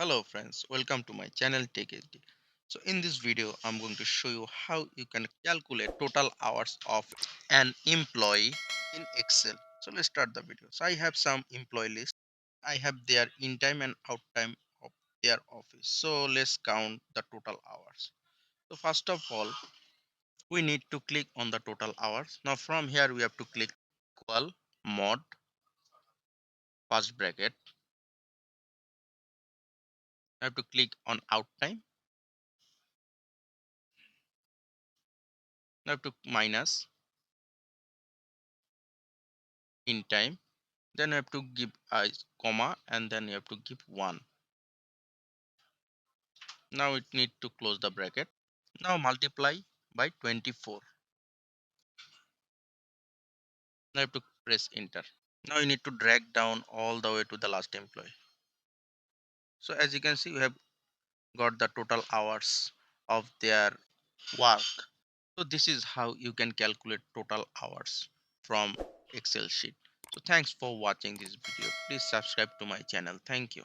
Hello friends, welcome to my channel Tech HD. So in this video, I'm going to show you how you can calculate total hours of an employee in Excel. So let's start the video. So I have some employee list. I have their in time and out time of their office. So let's count the total hours. So first of all, we need to click on the total hours. Now from here, we have to click equal mod first bracket. I have to click on out time. I have to minus in time, then you have to give a comma and then you have to give 1. Now it need to close the bracket. Now multiply by 24. Now you have to press enter. Now you need to drag down all the way to the last employee. So as you can see, we have got the total hours of their work. So this is how you can calculate total hours from Excel sheet. So thanks for watching this video. Please subscribe to my channel. Thank you.